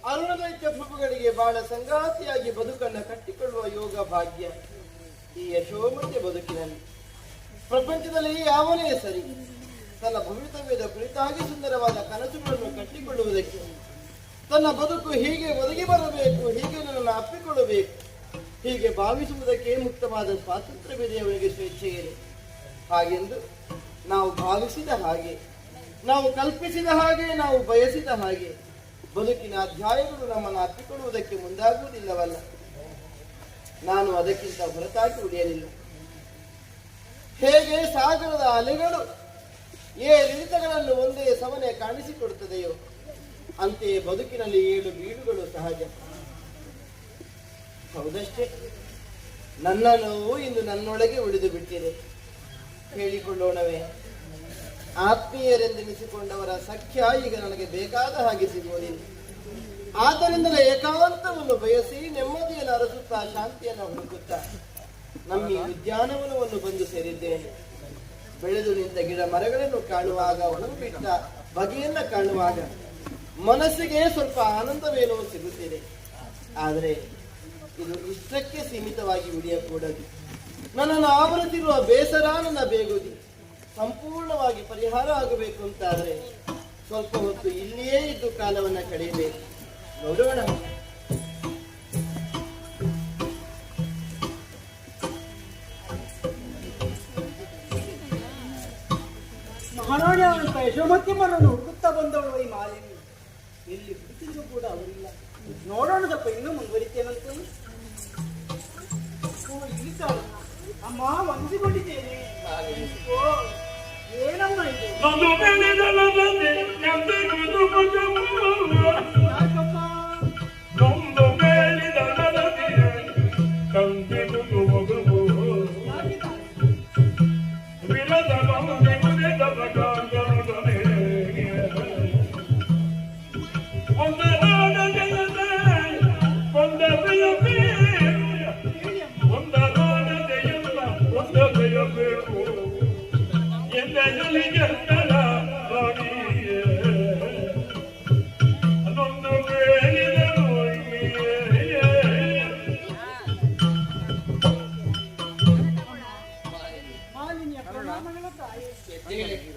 ಅರುಣದೈತ್ಯ ಪ್ರಭುಗಳಿಗೆ ಬಹಳ ಸಂಗಾತಿಯಾಗಿ ಬದುಕನ್ನು ಕಟ್ಟಿಕೊಳ್ಳುವ ಯೋಗ ಭಾಗ್ಯ ಈ ಯಶೋಮಧ್ಯ ಬದುಕಿನಲ್ಲಿ. ಪ್ರಪಂಚದಲ್ಲಿ ಯಾವನೇ ಸರಿ ತನ್ನ ಭವಿತವ್ಯದ ಕುರಿತಾಗಿ ಸುಂದರವಾದ ಕನಸುಗಳನ್ನು ಕಟ್ಟಿಕೊಳ್ಳುವುದಕ್ಕೆ ತನ್ನ ಬದುಕು ಹೀಗೆ ಒದಗಿ ಬರಬೇಕು, ಹೀಗೆ ನನ್ನನ್ನು ಅಪ್ಪಿಕೊಳ್ಳಬೇಕು, ಹೀಗೆ ಭಾವಿಸುವುದಕ್ಕೆ ಮುಕ್ತವಾದ ಸ್ವಾತಂತ್ರ್ಯವಿದೆ ಅವನಿಗೆ, ಸ್ವೇಚ್ಛೆ ಇದೆ. ಹಾಗೆಂದು ನಾವು ಭಾವಿಸಿದ ಹಾಗೆ, ನಾವು ಕಲ್ಪಿಸಿದ ಹಾಗೆ, ನಾವು ಬಯಸಿದ ಹಾಗೆ ಬದುಕಿನ ಅಧ್ಯಾಯಗಳು ನಮ್ಮನ್ನು ಅಪ್ಪಿಕೊಳ್ಳುವುದಕ್ಕೆ ಮುಂದಾಗುವುದಿಲ್ಲವಲ್ಲ. ನಾನು ಅದಕ್ಕಿಂತ ಹೊರತಾಗಿ ಉಳಿಯಲಿಲ್ಲ. ಹೇಗೆ ಸಾಗರದ ಅಲೆಗಳು ಏರಿಳಿತಗಳನ್ನು ಒಂದೇ ಸಮನೆ ಕಾಣಿಸಿಕೊಡುತ್ತದೆಯೋ ಅಂತೆಯೇ ಬದುಕಿನಲ್ಲಿ ಏಳು ಬೀಳುಗಳು ಸಹಜ. ಹೌದಷ್ಟೇ, ನನ್ನ ನೋವು ಇಂದು ನನ್ನೊಳಗೆ ಉಳಿದು ಬಿಟ್ಟಿದೆ. ಹೇಳಿಕೊಳ್ಳೋಣವೇ, ಆತ್ಮೀಯರೆಂದೆನಿಸಿಕೊಂಡವರ ಸಖ್ಯ ಈಗ ನನಗೆ ಬೇಕಾದ ಹಾಗೆ ಸಿಗುವುದಿಲ್ಲ. ಆದ್ದರಿಂದಲೇ ಏಕಾಂತವನ್ನು ಬಯಸಿ ನೆಮ್ಮದಿಯನ್ನು ಅರಸುತ್ತಾ ಶಾಂತಿಯನ್ನು ಹುಡುಕುತ್ತಾ ನಮ್ಮ ಈ ಉದ್ಯಾನವನವನ್ನು ಬಂದು ಸೇರಿದ್ದೇನೆ. ಬೆಳೆದು ನಿಂತ ಗಿಡ ಮರಗಳನ್ನು ಕಾಣುವಾಗ, ಒಣಗು ಬಿಟ್ಟ ಬಗೆಯನ್ನ ಕಾಣುವಾಗ ಮನಸ್ಸಿಗೆ ಸ್ವಲ್ಪ ಆನಂದವೇನೋ ಸಿಗುತ್ತಿದೆ. ಆದರೆ ಇದು ಇಷ್ಟಕ್ಕೆ ಸೀಮಿತವಾಗಿ ಉಳಿಯಕೂಡದು. ನನ್ನನ್ನು ಆವರಿಸಿರುವ ಬೇಸರ, ನನ್ನ ಬೇಗುದಿ ಸಂಪೂರ್ಣವಾಗಿ ಪರಿಹಾರ ಆಗಬೇಕು ಅಂತಾದರೆ ಸ್ವಲ್ಪ ಹೊತ್ತು ಇಲ್ಲಿಯೇ ಇದ್ದು ಕಾಲವನ್ನ ಕಳೆಯಬೇಕು. ನೋಡೋಣ. ಮಹಾರಾಣಿ ಅಂತ ಯಶೋಮತ್ಯಮ್ಮನನ್ನು ಹುಡುಕುತ್ತಾ ಬಂದವಳು ಈ ಮಾಲಿನಿ ಎಲ್ಲಿ ಹುಡುಕಿದ್ರು ಕೂಡ ಅವರಿಲ್ಲ. ನೋಡೋಣ, ಸ್ವಲ್ಪ ಇನ್ನೂ ಮುಂದುವರಿತೇನಂತೆ. ಇಳಿತಾಳು. ಅಮ್ಮ, ವಂದಿಕೊಂಡಿದ್ದೇನೆ. ಏನಮ್ಮ ಇದು?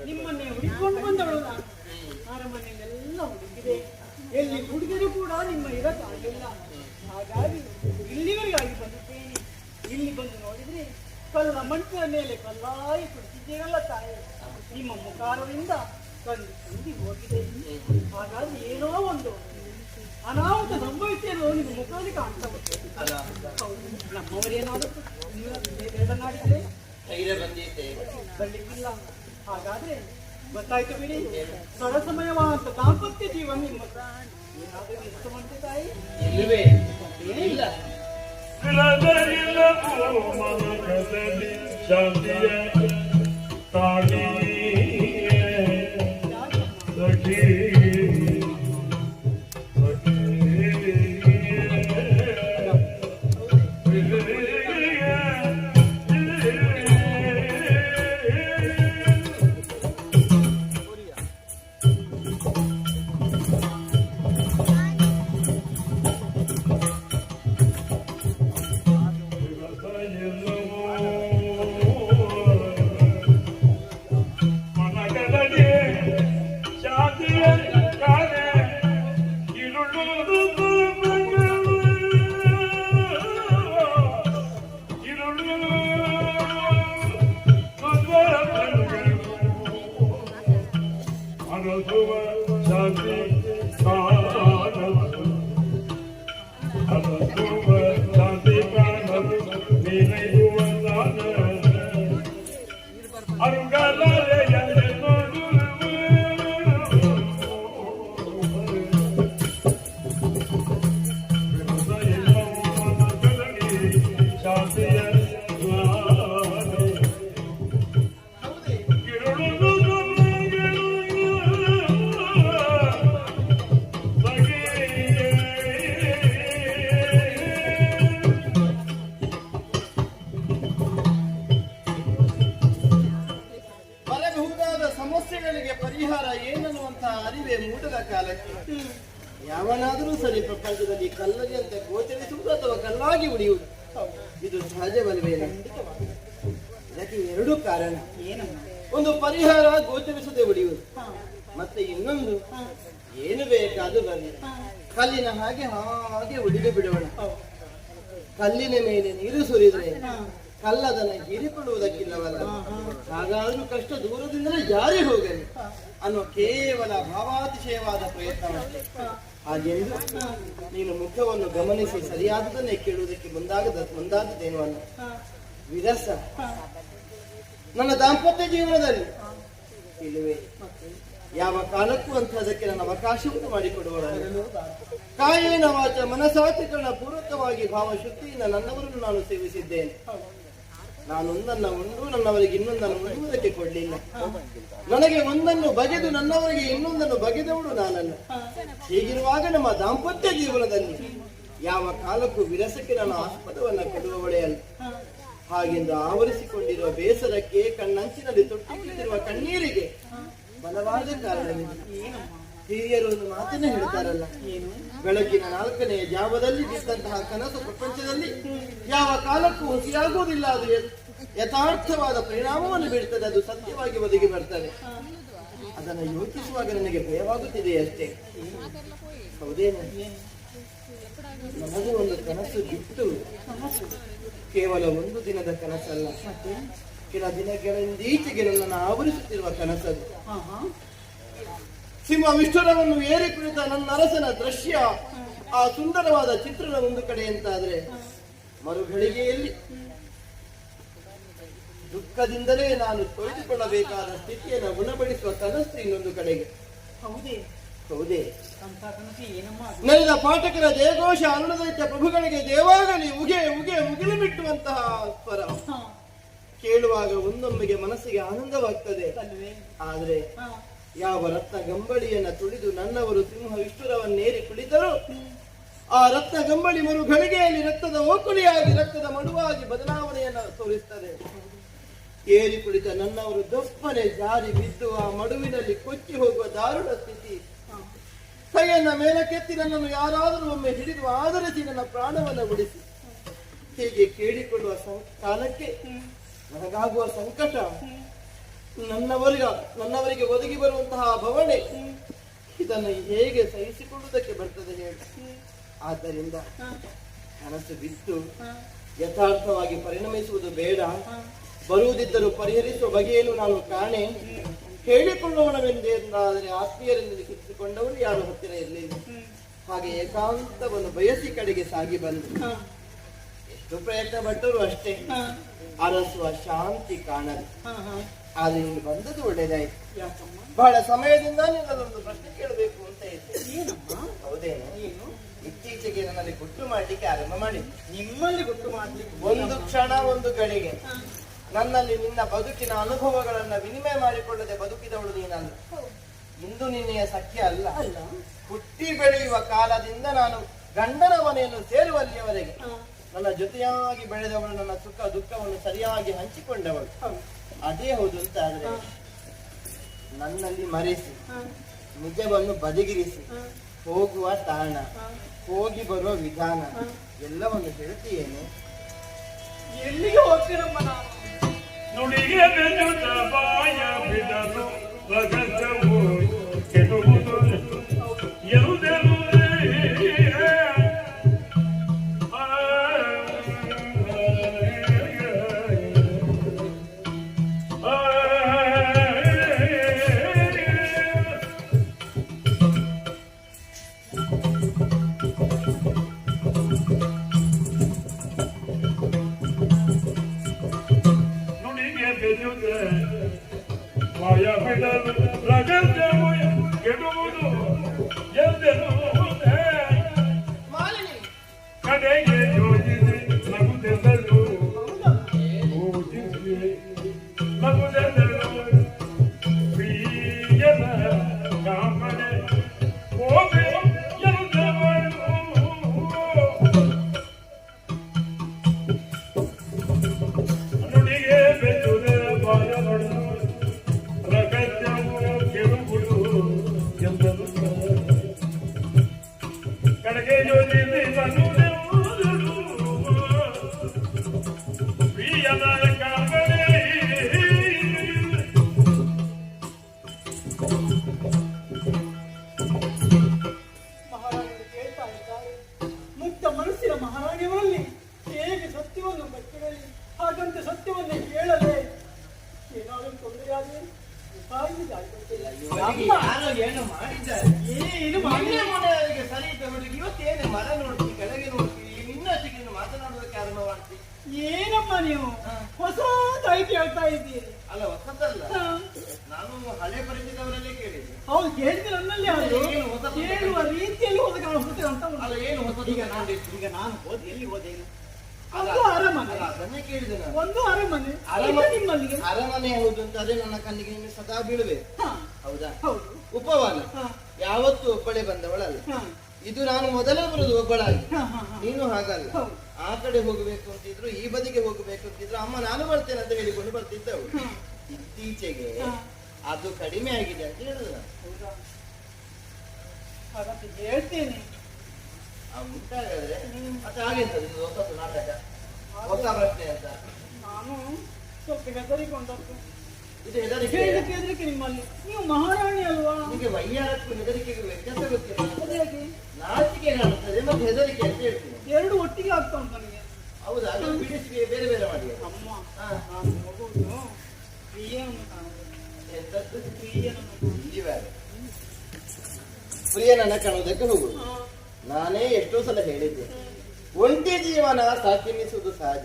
ನಿಮ್ಮನ್ನೇ ಹುಡುಕೊಂಡು ಬಂದವಳು ನಾನು. ಅರಮನೆಯಲ್ಲೆಲ್ಲ ಹುಡುಕಿದೆ, ಎಲ್ಲಿ ಹುಡುಗಿದ್ರು ಕೂಡ ನಿಮ್ಮ ಇರಕ್ಕಾಗಿಲ್ಲ. ಹಾಗಾಗಿ ಇಲ್ಲಿವರೆಗಾಗಿ ಬಂದಿದ್ದೇನೆ. ಇಲ್ಲಿ ಬಂದು ನೋಡಿದ್ರೆ ಕಲ್ಲ ಮಂಟದ ಮೇಲೆ ಕಲ್ಲಾಯಿ ಕುಡಿತಿದ್ದೇನಲ್ಲ ತಾಯಿ. ನಿಮ್ಮ ಮುಖಾರದಿಂದ ಕಣ್ಣು ತುಂಬಿ ಹೋಗಿದೆ. ಹಾಗಾಗಿ ಏನೋ ಒಂದು ಅನಾಹುತ ಸಂಭವಿಸ್ತೇನೋ ನಿಮ್ಮ ಮುಖದಲ್ಲಿ ಕಾಣ್ತಾ ಹೋಗ್ತದೆ. ನಮ್ಮವರೇನಾದರೂ ಬೇಡನಾಡಿದ್ರೆ ಬರ್ಲಿಕ್ಕಿಲ್ಲ. ಹಾಗಾದ್ರೆ ಗೊತ್ತಾಯ್ತು ಬಿಡಿ, ಸರಸಮಯವಾದ ದಾಂಪತ್ಯ ಜೀವನ ನಿಮ್ಮ ಏನಾದರೂ ಇಷ್ಟವಂತೆ ತಾಯಿ? ಇಲ್ಲವೇ ಇಲ್ಲ. ಪ್ರಪಂಚದಲ್ಲಿ ಕಲ್ಲಗೆ ಅಂತ ಗೋಚರಿಸುವುದು ಅಥವಾ ಕಲ್ಲಾಗಿ ಉಳಿಯುವುದು ಇದು ಸಹಜವಲ್ವೇ? ಇದಕ್ಕೆ ಎರಡು ಕಾರಣ. ಒಂದು ಪರಿಹಾರ ಗೋಚರಿಸದೆ ಉಳಿಯುವುದು, ಮತ್ತೆ ಇನ್ನೊಂದು ಏನು ಬೇಕಾದ್ರೂ ಬರಲಿ ಕಲ್ಲಿನ ಹಾಗೆ ಉಳಿದು ಬಿಡೋಣ. ಕಲ್ಲಿನ ಮೇಲೆ ನೀರು ಸುರಿದ್ರೆ ಕಲ್ಲದನ್ನ ಹೀರಿಕೊಳ್ಳುವುದಕ್ಕಿಲ್ಲವಲ್ಲ, ಹಾಗಾದ್ರೂ ಕಷ್ಟ ದೂರದಿಂದಲೇ ಜಾರಿ ಹೋಗಲಿ ಅನ್ನೋ ಕೇವಲ ಭಾವಾತಿಶಯವಾದ ಪ್ರಯತ್ನ. ಹಾಗೆಂದು ನೀನು ಮುಖವನ್ನು ಗಮನಿಸಿ ಸರಿಯಾದದನ್ನೇ ಕೇಳುವುದಕ್ಕೆ ಮುಂದಾದದ್ದೇನು ಅಲ್ಲ. ವಿರಸ ನನ್ನ ದಾಂಪತ್ಯ ಜೀವನದಲ್ಲಿ ಇಲ್ಲವೇ ಯಾವ ಕಾಲಕ್ಕೂ ಅಂತಹದಕ್ಕೆ ನನ್ನ ಅವಕಾಶವನ್ನು ಮಾಡಿಕೊಡುವಳು. ಕಾಯೇನ ವಾಚ ಮನಸಾತ್ರಿಕರಣ ಪೂರ್ವಕವಾಗಿ ಭಾವಶುದ್ಧಿಯಿಂದ ನನ್ನವರನ್ನು ನಾನು ಸೇವಿಸಿದ್ದೇನೆ. ನಾನೊಂದನ್ನು ಉಂಡು ನನ್ನವರಿಗೆ ಇನ್ನೊಂದನ್ನು ಉಣ್ಣುವುದಕ್ಕೆ ಕೊಡಲಿಲ್ಲ. ನನಗೆ ಒಂದನ್ನು ಬಗೆದು ನನ್ನವರಿಗೆ ಇನ್ನೊಂದನ್ನು ಬಗೆದವಳು ನಾನಲ್ಲ. ಹೀಗಿರುವಾಗ ನಮ್ಮ ದಾಂಪತ್ಯ ಜೀವನದಲ್ಲಿ ಯಾವ ಕಾಲಕ್ಕೂ ವಿರಸಕ್ಕೆ ನಾನು ಆಸ್ಪದವನ್ನ ಕೊಡುವವಳೇ ಅಲ್ಲ. ಹಾಗೆಂದು ಆವರಿಸಿಕೊಂಡಿರುವ ಬೇಸರಕ್ಕೆ ಕಣ್ಣಂಚಿನಲ್ಲಿ ತೊಟ್ಟಿರುವ ಕಣ್ಣೀರಿಗೆ ಬಲವಾದ ಕಾರಣವಿದೆ. ಹಿರಿಯರು ಒಂದು ಮಾತನ್ನ ಹೇಳ್ತಾರಲ್ಲ, ಬೆಳಗಿನ 4ನೇ ಜಾವದಲ್ಲಿ ಬಿದ್ದಂತಹ ಕನಸು ಪ್ರಪಂಚದಲ್ಲಿ ಯಾವ ಕಾಲಕ್ಕೂ ಹುಸಿಯಾಗುವುದಿಲ್ಲ. ಅದು ಯಥಾರ್ಥವಾದ ಪರಿಣಾಮವನ್ನು ಬೀಳ್ತದೆ, ಅದು ಸತ್ಯವಾಗಿ ಒದಗಿ ಬರ್ತದೆ. ಅದನ್ನು ಯೋಚಿಸುವಾಗ ನನಗೆ ಭಯವಾಗುತ್ತಿದೆ ಅಷ್ಟೇ. ಹೌದೇನು? ನಮಗೆ ಒಂದು ಕನಸು ಬಿಟ್ಟು ಕೇವಲ ಒಂದು ದಿನದ ಕನಸಲ್ಲ, ಕೆಲ ದಿನಗಳಿಂದೀಚೆಗೆ ನನ್ನನ್ನು ಆವರಿಸುತ್ತಿರುವ ಕನಸದು. ಸಿಂಹ ವಿಷ್ಣುರವನ್ನು ಏರಿ ಕುಳಿತ ನನ್ನ ಅರಸನ ದೃಶ್ಯ, ಆ ಸುಂದರವಾದ ಚಿತ್ರಣ ಒಂದು ಕಡೆ ಅಂತಾದ್ರೆ, ಮರುಗಳಿಗೆಯಲ್ಲಿ ದುಃಖದಿಂದಲೇ ನಾನು ತೊಳೆದುಕೊಳ್ಳಬೇಕಾದ ಸ್ಥಿತಿಯನ್ನು ಗುಣಪಡಿಸುವ ಕನಸು ಇನ್ನೊಂದು ಕಡೆಗೆ. ಹೌದೇ? ನಡೆದ ಪಾಠಕರ ದೇವಘೋಷ ಅರುಣದೈತ್ಯ ಪ್ರಭುಗಳಿಗೆ ದೇವಾಗಲಿ ಉಗೆ ಉಗೆ ಮುಗಿಲು ಬಿಟ್ಟುವಂತಹ ಸ್ವರ ಕೇಳುವಾಗ ಒಂದೊಮ್ಮೆಗೆ ಮನಸ್ಸಿಗೆ ಆನಂದವಾಗ್ತದೆ. ಆದ್ರೆ ಯಾವ ರತ್ನ ಗಂಬಳಿಯನ್ನ ತುಳಿದು ನನ್ನವರು ಸಿಂಹ ವಿಷ್ಣುರವನ್ನೇರಿ ಕುಳಿತರು, ಆ ರತ್ನ ಗಂಬಳಿ ಮರು ಗಳಿಗೆಯಲ್ಲಿ ರಕ್ತದ ಓಕುಳಿಯಾಗಿ ರಕ್ತದ ಮಡುವಾಗಿ ಬದಲಾವಣೆಯನ್ನ ತೋರಿಸ್ತದೆ. ಏರಿ ಕುಳಿತ ನನ್ನವರು ದಪ್ಪನೆ ಜಾರಿ ಬಿದ್ದು ಆ ಮಡುವಿನಲ್ಲಿ ಕೊಚ್ಚಿ ಹೋಗುವ ದಾರುಣ ಸ್ಥಿತಿ. ಕೈಯನ್ನ ಮೇಲಕ್ಕೆತ್ತಿ ನನ್ನನ್ನು ಯಾರಾದರೂ ಒಮ್ಮೆ ಹಿಡಿದು ಆಧರಿಸಿ ನನ್ನ ಪ್ರಾಣವನ್ನು ಉಳಿಸಿ. ಹೀಗೆ ಕೇಳಿಕೊಳ್ಳುವ ಕಾಲಕ್ಕೆ ನನಗಾಗುವ ಸಂಕಟ, ನನ್ನವರಿಗೆ ಒದಗಿ ಬರುವಂತಹ ಭವಣೆ, ಇದನ್ನು ಹೇಗೆ ಸಹಿಸಿಕೊಳ್ಳುವುದಕ್ಕೆ ಬರ್ತದೆ ಹೇಳಿ? ಆದ್ದರಿಂದ ಕನಸು ಬಿದ್ದು ಯಥಾರ್ಥವಾಗಿ ಪರಿಣಮಿಸುವುದು ಬೇಡ. ಬರುವುದಿದ್ದರೂ ಪರಿಹರಿಸುವ ಬಗೆಯನ್ನು ನಾನು ಕಾಣೆ. ಹೇಳಿಕೊಳ್ಳೋಣವೆಂದಾದರೆ ಆತ್ಮೀಯರಿಂದ ಲಿಖಿಸಿಕೊಂಡವರು ಯಾರು ಹತ್ತಿರ ಇರಲಿಲ್ಲ. ಹಾಗೆ ಏಕಾಂತವನ್ನು ಬಯಸಿ ಕಡೆಗೆ ಸಾಗಿ ಬಂದು ಎಷ್ಟು ಪ್ರಯತ್ನ ಪಟ್ಟರು ಅಷ್ಟೇ ಅರಸುವ ಶಾಂತಿ ಕಾಣಲು. ಆದ್ರೆ ನೀನು ಬಂದದ್ದು ಒಳ್ಳೇದಾಯ್ತು. ಬಹಳ ಸಮಯದಿಂದ ನಿನ್ನದೊಂದು ಪ್ರಶ್ನೆ ಕೇಳಬೇಕು ಅಂತ ಇದ್ದೆ. ಹೌದೇನು? ಇತ್ತೀಚೆಗೆ ನನ್ನಲ್ಲಿ ಗುಟ್ಟು ಮಾಡ್ಲಿಕ್ಕೆ ಆರಂಭ ಮಾಡಿ. ನಿಮ್ಮಲ್ಲಿ ಗುಟ್ಟು ಮಾಡ್ಲಿಕ್ಕೆ ಒಂದು ಕ್ಷಣ ಒಂದು ಗಳಿಗೆ ನನ್ನಲ್ಲಿ ನಿನ್ನ ಬದುಕಿನ ಅನುಭವಗಳನ್ನ ವಿನಿಮಯ ಮಾಡಿಕೊಳ್ಳದೆ ಬದುಕಿದವಳು ನೀನಲ್ಲ. ಇಂದು ನಿನ್ನೆಯ ಸಖ್ಯ ಅಲ್ಲ. ಹುಟ್ಟಿ ಬೆಳೆಯುವ ಕಾಲದಿಂದ ನಾನು ಗಂಡನ ಮನೆಯನ್ನು ಸೇರುವಲ್ಲಿಯವರೆಗೆ ನನ್ನ ಜೊತೆಯಾಗಿ ಬೆಳೆದವಳು, ನನ್ನ ಸುಖ ದುಃಖವನ್ನು ಸರಿಯಾಗಿ ಹಂಚಿಕೊಂಡವಳು. ಅದೇ ಹೌದು ಅಂತ ಆದ್ರೆ ನನ್ನಲ್ಲಿ ಮರೆಸಿ ನಿಜವನ್ನು ಬದಿಗಿರಿಸಿ ಹೋಗುವ ತಾಣ, ಹೋಗಿ ಬರುವ ವಿಧಾನ ಎಲ್ಲವನ್ನು ಹೇಳ್ತೀಯೇನು? ಎಲ್ಲಿಗೆ ಹೋಗ್ತೀರಮ್ಮ? ನಾನು ನುಡಿಗೆ ಬೆನ್ನುತ್ತ ಬಾಯ ಬಿಡಲು ರಗತವು ಕೆಡುವುದು ಎರುದೆರು ಕಡೆಗೆ ಯೋಜಿಸಿ ನಗುದೆಲ್ಲರೂ ಯೋಜಿಸಿ ನಗುದೆಲ್ಲರೂ ಪ್ರಿಯನ ಕಾಮನೆ ಹೋಗಿ ಎರುದವರು ನುಡಿಗೆ ಬೆಚ್ಚುದೆ ಬಾಯ ಬಡದು ರಗತ್ಯವು ಕೆಡುಗುಡು ಎಂದರು. ಮಾತನಾಡುವುದಕ್ಕೆ ಆರಂಭ ಮಾಡ್ತೀನಿ. ಏನಮ್ಮ ನೀವು ಹೊಸದಾಗಿ ಕೇಳ್ತಾ ಇದ್ದೀರಿ? ಅಲ್ಲ ಹೊಸದಲ್ಲ, ಹಾ. ನಾನು ಹಳೆ ಪರಿಚಯದವರಲ್ಲೇ ಕೇಳಿದ್ದೆ. ಹೌದು, ಕೇಳಿದ್ರೆ ನನ್ನಲ್ಲಿ ಅದು ಏನು ಹೊಸತು? ಕೇಳುವ ರೀತಿಯಲ್ಲಿ ಹೊಸ ಹೊಸ ಅಂತ ಉಂಟು. ಅಲ್ಲ ಏನು ಹೊಸದು? ಈಗ ನಾನು ಹೋದ್ ಎಲ್ಲಿ ಹೋದೇನು? ಅಲ್ಲ, ಒಂದು ಅರಮನೆ, ಅಲ್ಲ, ಅದನ್ನೇ ಕೇಳಿದೆ ನಾನು. ಒಂದು ಅರಮನೆ ನಿಮ್ಮಲ್ಲಿಗೆ. ಅರಮನೆ ಹೌದು ಅಂತ ಅದೇ ನನ್ನ ಕಣ್ಣಿಗೆ ನಿಮಗೆ ಸದಾ ಬೀಳಬೇಕು. ಹಾ, ಹೌದಾ? ಹೌದು. ಉಪವನ ಹಾ, ಯಾವತ್ತು ಒಬ್ಬಳೆ ಬಂದವಳಲ್ಲ. ಹಾ, ಇದು ನಾನು ಮೊದಲೇ ಬರುದು ಒಬ್ಬಳಾಗಿ. ಹಾ, ಹಾ, ಹಾ. ನೀನು ಹಾಗಲ್ಲ. ಹೌದು. ಆ ಕಡೆ ಹೋಗಬೇಕು ಅಂತಿದ್ರು, ಈ ಬದಿಗೆ ಹೋಗಬೇಕು ಅಂತಿದ್ರು, ಅಮ್ಮ ನಾನು ಬರ್ತೇನೆ ಅಂತ ಹೇಳಿಕೊಂಡು ಬರ್ತಿದ್ದವು. ಹಾ. ಇತ್ತೀಚೆಗೆ ಹಾ. ಅದು ಕಡಿಮೆ ಆಗಿದೆ ಅಂತ ಹೇಳಿದ್ರು ನಾನು. ಹೌದಾ? ಹಾಗಂತ ಹೇಳ್ತೇನೆ. ಉಂಟಾಗಾದ್ರೆ ಮತ್ತೆ ಹಾಗೆಂತದ್ದು ಇದು ಹೊಸತು ನಾಟಕ, ಹೊಸ ಪ್ರಶ್ನೆ ಅಂತ. ನಾನು ಸ್ವಲ್ಪ ಹೆದರಿಕೊಂಡದ್ದು. ಇದು ಹೆದರಿಕೆ. ಹೆದರಿಕೆ ನಿಮ್ಮಲ್ಲಿ. ನೀವು ಮಹಾರಾಣಿ ಅಲ್ವಾ? ನಿಮಗೆ ವೈಯಾರಕ್ಕೂ ಹೆದರಿಕೆಗೂ ವ್ಯತ್ಯಾಸ ಗೊತ್ತಿಲ್ಲ. ಅದೇಗೆ ನಾಚಿಕೆ ಕಾಣುತ್ತದೆ ಮತ್ತೆ ಹೆದರಿಕೆ ಅಂತ ಹೇಳ್ತೀನಿ. ಎರಡು ಒಟ್ಟಿಗೆ ಆಗ್ತಾ ಉಂಟು ನನಗೆ. ಹೌದಾ? ಅದು ಬಿಡಿಸಿ ಬೇರೆ ಬೇರೆ ಮಾಡಿ. ಅಮ್ಮ, ಹಾ. ನಾನು ಹೋಗುವುದು ಪ್ರಿಯನನ್ನು ಕಾಣುವುದು. ಎಂತದ್ದು? ಪ್ರಿಯನನ್ನು ಕಾಣುವುದು. ಇವಾಗ ಪ್ರಿಯನನ್ನ ಕಾಣುವುದಕ್ಕೆ ಹೋಗುದು. ಹಾ. ನಾನೇ ಎಷ್ಟೋ ಸಲ ಹೇಳಿದ್ದೆ, ಒಂಟಿ ಜೀವನ ಸಾಕೆನ್ನಿಸುವುದು ಸಹಜ.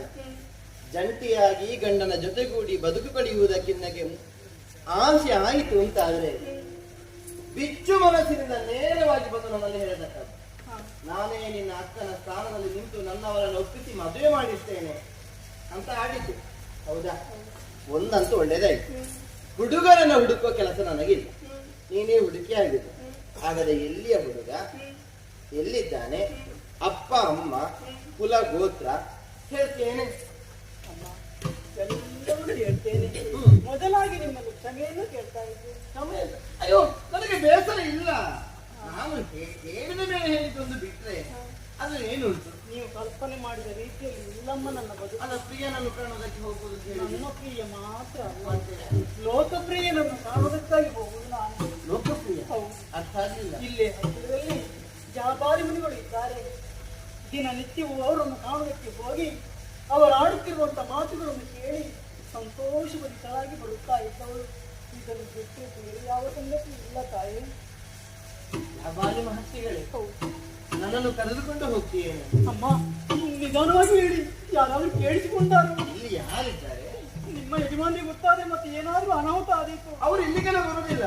ಜಂಟಿಯಾಗಿ ಗಂಡನ ಜೊತೆಗೂಡಿ ಬದುಕು ಕಳೆಯುವುದಕ್ಕಿನ್ನಗೆ ಆಸೆ ಆಯಿತು ಅಂತಾದ್ರೆ ಬಿಚ್ಚು ಮನಸ್ಸಿನಿಂದ ನೇರವಾಗಿ ಬಂದು ನನ್ನಲ್ಲಿ ಹೇಳತಕ್ಕದ್ದು, ಹಾ. ನಾನೇ ನಿನ್ನ ಅಕ್ಕನ ಸ್ಥಾನದಲ್ಲಿ ನಿಂತು ನನ್ನವರನ್ನು ಒಪ್ಪಿಸಿ ಮದುವೆ ಮಾಡಿಸ್ತೇನೆ ಅಂತ ಆಡಿದ್ದು. ಹೌದಾ? ಒಂದಂತೂ ಒಳ್ಳೇದಾಯ್ತು, ಹುಡುಗರನ್ನ ಹುಡುಕುವ ಕೆಲಸ ನನಗಿಲ್ಲ, ನೀನೇ ಹುಡುಕಿ ಆಗಿದ್ದು. ಹಾಗಾದ್ರೆ ಎಲ್ಲಿಯ ಹುಡುಗ, ಎಲ್ಲಿದ್ದಾನೆ, ಅಪ್ಪ ಅಮ್ಮ, ಕುಲ ಗೋತ್ರ ಹೇಳ್ತೇನೆ. ಅಮ್ಮ, ಎಲ್ಲವನ್ನೂ ಹೇಳ್ತೇನೆ. ಮೊದಲಾಗಿ ನಿಮ್ಮನ್ನು ಕ್ಷಮೆಯನ್ನು ಕೇಳ್ತಾ ಇದ್ದೇನೆ. ಸಮಯ ಇಲ್ಲ. ಅಯ್ಯೋ, ನನಗೆ ಬೇಸರ ಇಲ್ಲ. ನಾನು ಹೇಳಿದ ಮೇಲೆ ಹೇಳಿದ್ದೊಂದು ಬಿಟ್ರೆ ಅದು ಏನುಂಟು? ನೀವು ಕಲ್ಪನೆ ಮಾಡಿದ ರೀತಿಯಲ್ಲಿ ಇಲ್ಲಮ್ಮ ನನ್ನ ಬದುಕು. ಅಲ್ಲ, ಪ್ರಿಯನನ್ನು ಕಾಣೋದಕ್ಕೆ ಹೋಗುವುದು ಅಂತ ಹೇಳಿ ನನ್ನ ಪ್ರಿಯ ಮಾತ್ರ ಅಲ್ಲ, ಮಾಡ್ತೇನೆ. ಲೋಕಪ್ರಿಯನನ್ನು ಕಾಣುವುದಕ್ಕಾಗಿ ಹೋಗುವುದು ನಾನು. ಲೋಕಪ್ರಿಯ ಹೌದು. ಅರ್ಥ ಆಗಲಿಲ್ಲ. ಇಲ್ಲೇ ಹತ್ತಿರದಲ್ಲಿ ಜಾಬಾರಿ ಮುನಿಗಳು ಇದ್ದಾರೆ. ದಿನನಿತ್ಯವೂ ಅವರನ್ನು ಕಾಣುವುದಕ್ಕೆ ಹೋಗಿ ಅವರು ಆಡುತ್ತಿರುವಂತ ಮಾತುಗಳನ್ನು ಕೇಳಿ ಸಂತೋಷಭರಿತರಾಗಿ ಬರುತ್ತಾ ಇದ್ದವಳು. ಇದನ್ನು ಬಿಟ್ಟು ಬೇರೆ ಯಾವ ಸಂಗತಿ ಇಲ್ಲ ತಾಯಿ. ಬಾಲ್ಯ ಮಹರ್ಷಿಗಳೇ, ನನ್ನನ್ನು ಕರೆದುಕೊಂಡು ಹೋಗ್ತೀಯೇನು? ಅಮ್ಮ, ನಿಧಾನವಾಗಿ ಹೇಳಿ, ಯಾರಾದ್ರೂ ಕೇಳಿಸಿಕೊಂಡಾರು? ಇಲ್ಲಿ ಯಾರಿದ್ದಾರೆ? ನಿಮ್ಮ ಯಜಮಾನಿ ಗೊತ್ತಾದ್ರೆ ಮತ್ತೆ ಏನಾದ್ರೂ ಅನಾಹುತ ಆದೀತು. ಅವರು ಇಲ್ಲಿಗೆಲ್ಲ ಬರುವುದಿಲ್ಲ.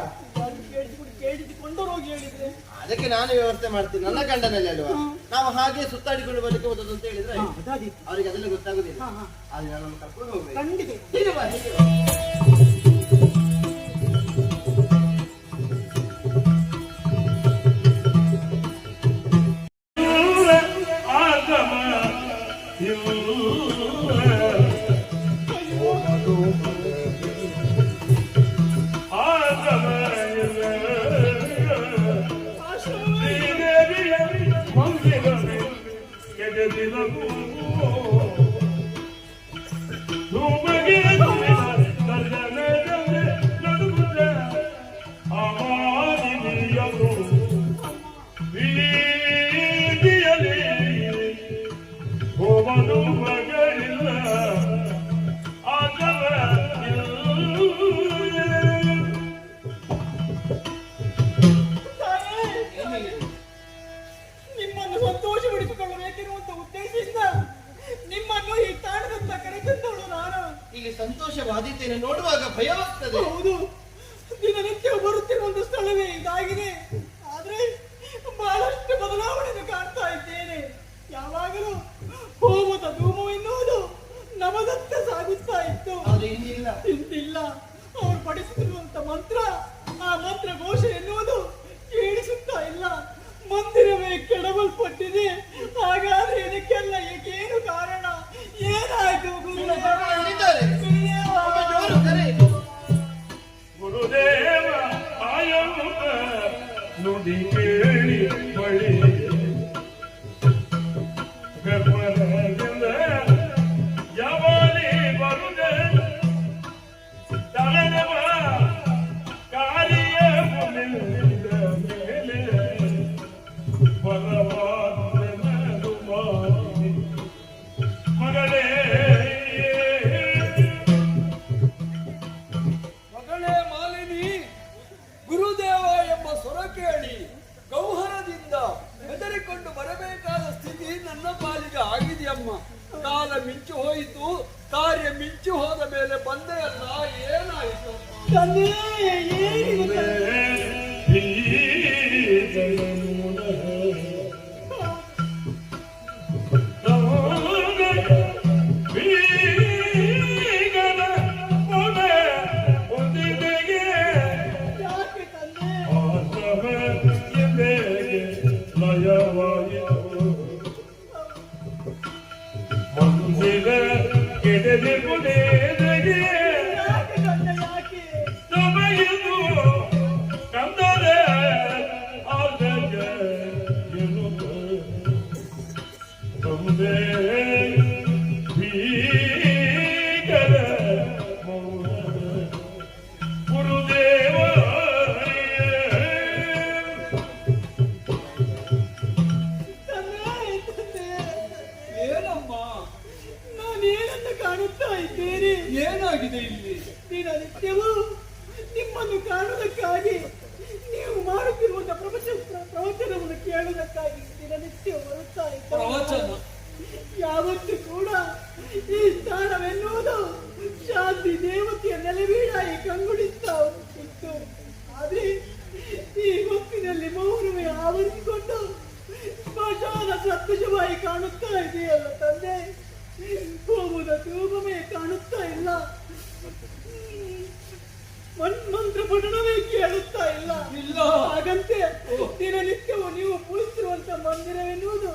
ಕೇಳಿಸಿಕೊಂಡು ಹೋಗಿ ಹೇಳಿದ್ರೆ ಅದಕ್ಕೆ ನಾನು ವ್ಯವಸ್ಥೆ ಮಾಡ್ತೀನಿ, ನನ್ನ ಗಂಡನಲ್ಲಿ ಅಲ್ವಾ. ನಾವು ಹಾಗೆ ಸುತ್ತಾಡಿಕೊಂಡು ಬರಲಿಕ್ಕೆ ಹೋದದ್ದು ಅಂತ ಹೇಳಿದ್ರೆ ಅವರಿಗೆ ಅದೆಲ್ಲ ಗೊತ್ತಾಗುದಿಲ್ಲ. ಆದ್ರೆ ನನ್ನನ್ನು ಕರ್ಕೊಂಡು ಹೋಗ್ಬೇಕು. ಖಂಡಿತ. ಹೀಗೆ ಬಾ, ಹೀಗೆ ಬಾ. ನಿಮ್ಮನ್ನು ಸಂತೋಷಪಡಿಸಿಕೊಳ್ಳಬೇಕಿರುವಂತ ಉದ್ದೇಶದಿಂದ ನಿಮ್ಮನ್ನು ಈ ತಾಣದಂತ ಕರೆತಂದವಳು ನಾನು. ಇಲ್ಲಿ ಸಂತೋಷವಾದೀತೇನೆ ನೋಡುವಾಗ ಭಯವಾಗ್ತದೆ. ಹೌದು, ದಿನನಿತ್ಯ ಬರುತ್ತಿರುವಂತ ಸ್ಥಳವೇ ಇದಾಗಿದೆ. ಆದ್ರೆ ಬಹಳಷ್ಟು ಬದಲಾವಣೆಯನ್ನು ಕಾಣ್ತಾ ಇದ್ದೇನೆ. ಯಾವಾಗಲೂ ಹೋಮದ ಧೂಮ ಎನ್ನುವುದು ನಮದತ್ತ ಸಾಗುತ್ತಾ ಇತ್ತು. ಆದ್ರೆ ಇನ್ನಿಲ್ಲ. ಇಂತಿಲ್ಲ. ಅವರು ಪಡಿಸುತ್ತಿರುವಂತ ಮಂತ್ರ, ಆ ಮಂತ್ರ ಘೋಷ ಎನ್ನುವುದು ಕೇಳಿಸುತ್ತಾ ಇಲ್ಲ. ಮಂದಿರವೇ ಕೆಡವಲ್ಪಟ್ಟಿದೆ. ಹಾಗಾದ್ರೆ ಇದಕ್ಕೆಲ್ಲ ಏಕೇನು ಕಾರಣ? ಏನಾಯ್ತು ಗುರುದೇವ ಆಯಮ್ಮ ನುಡಿ ಕೇಳಿ ಬಳಿ ಬೆಂಬಲದಿಂದ ಯಾವಾಗಲೇ ಬರುದೆ ತಲೆನವ ಕಾಲ ಮಿಂಚು ಹೋಯಿತು, ಕಾರ್ಯ ಮಿಂಚು ಹೋದ ಮೇಲೆ ಬಂದೆಯಲ್ಲ, ಏನಾಯಿತು? ತಂದೆ ಏನಿದೆ? ಏನಾಗಿದೆ ಇಲ್ಲಿ? ದಿನನಿತ್ಯವೂ ನಿಮ್ಮನ್ನು ಕಾಣುವುದಕ್ಕಾಗಿ, ನೀವು ಮಾಡುತ್ತಿರುವಂತ ಪ್ರವಚನವನ್ನು ಕೇಳುವುದಕ್ಕಾಗಿ ದಿನನಿತ್ಯ ಬರುತ್ತಾ ಪ್ರವಚನ. ಯಾವತ್ತೂ ಕೂಡ ಈ ಸ್ಥಾನವೆನ್ನುವುದು ಶಾಂತಿ ದೇವತೆಯ ನೆಲೆವೀಡಾಗಿ ಕಂಗೊಳಿಸ್ತಾ ಇತ್ತು. ಆದ್ರೆ ಈ ಹೊತ್ತಿನಲ್ಲಿ ಮೌನವೇ ಆವರಿಸಿಕೊಂಡು ಸ್ಮಶಾನ ಸದೃಶವಾಗಿ ಕಾಣುತ್ತಾ ಇದೆಯಲ್ಲ ತಂದೆ. ಹೋಗುವುದ ರೂಪವೇ ಕಾಣುತ್ತಾ ಇಲ್ಲ, ಮಂತ್ರ ಪಠಣವೇ ಕೇಳುತ್ತಾ ಇಲ್ಲ. ಹಾಗಂತೆ ದಿನನಿತ್ಯವೂ ನೀವು ಪೂಜಿಸಿರುವಂತ ಮಂದಿರವೆನ್ನುವುದು